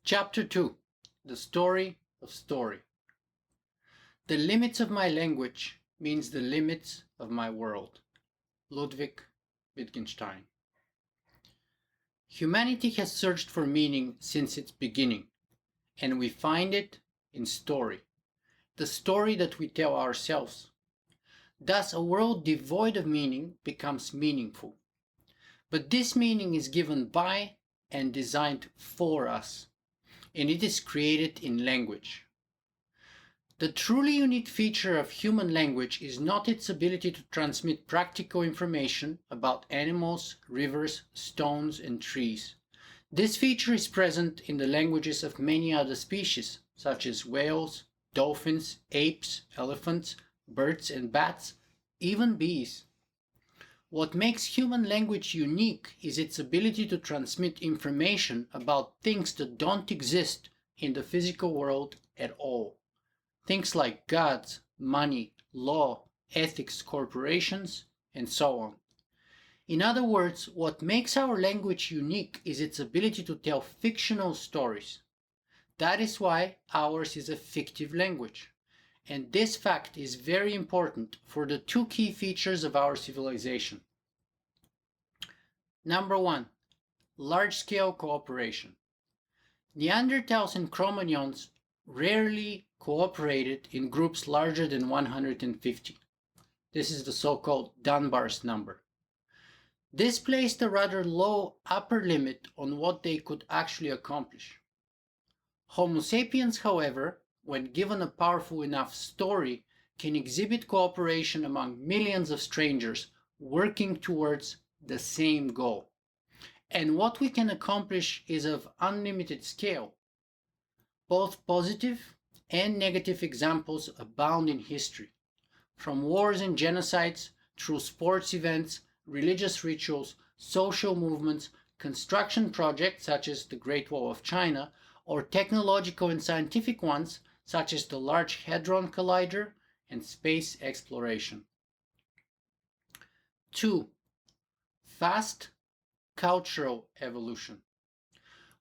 Chapter 2: The Story of Story. The limits of my language means the limits of my world. Ludwig Wittgenstein. Humanity has searched for meaning since its beginning, and we find it in story, the story that we tell ourselves. Thus, a world devoid of meaning becomes meaningful. But this meaning is given by and designed for us, and it is created in language. The truly unique feature of human language is not its ability to transmit practical information about animals, rivers, stones, and trees. This feature is present in the languages of many other species, such as whales, dolphins, apes, elephants, birds and bats, even bees. What makes human language unique is its ability to transmit information about things that don't exist in the physical world at all. Things like gods, money, law, ethics, corporations, and so on. In other words, what makes our language unique is its ability to tell fictional stories. That is why ours is a fictive language. And this fact is very important for the two key features of our civilization. Number 1. Large-scale cooperation. Neanderthals and Cro-Magnons rarely cooperated in groups larger than 150. This is the so-called Dunbar's number. This placed a rather low upper limit on what they could actually accomplish. Homo sapiens, however, when given a powerful enough story, can exhibit cooperation among millions of strangers working towards the same goal. And what we can accomplish is of unlimited scale. Both positive and negative examples abound in history, from wars and genocides through sports events, religious rituals, social movements, construction projects such as the Great Wall of China, or technological and scientific ones such as the Large Hadron Collider and space exploration. 2. Fast cultural evolution.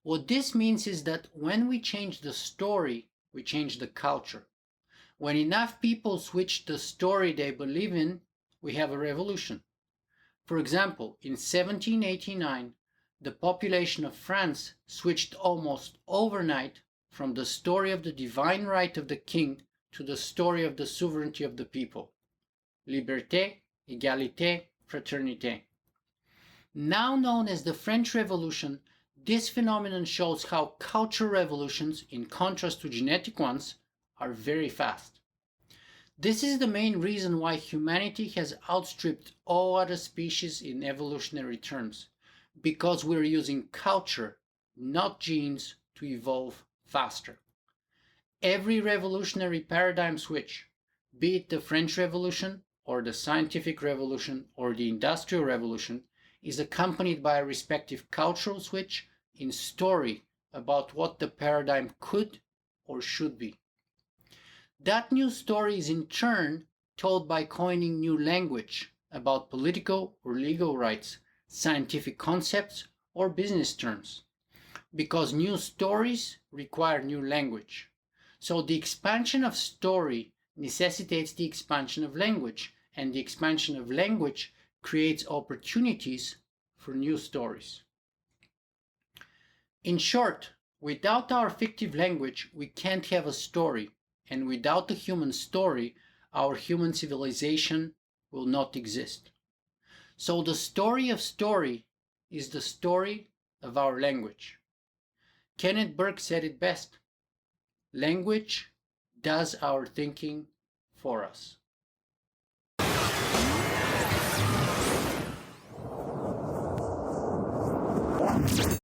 What this means is that when we change the story, we change the culture. When enough people switch the story they believe in, we have a revolution. For example, in 1789, the population of France switched almost overnight from the story of the divine right of the king to the story of the sovereignty of the people. Liberté, égalité, fraternité. Now known as the French Revolution, this phenomenon shows how cultural revolutions, in contrast to genetic ones, are very fast. This is the main reason why humanity has outstripped all other species in evolutionary terms, because we're using culture, not genes, to evolve faster. Every revolutionary paradigm switch, be it the French Revolution, or the Scientific Revolution, or the Industrial Revolution, is accompanied by a respective cultural switch in story about what the paradigm could or should be. That new story is in turn told by coining new language about political or legal rights, scientific concepts, or business terms. Because new stories require new language. So the expansion of story necessitates the expansion of language, and the expansion of language creates opportunities for new stories. In short, without our fictive language, we can't have a story, and without the human story, our human civilization will not exist. So the story of story is the story of our language. Kenneth Burke said it best: language does our thinking for us.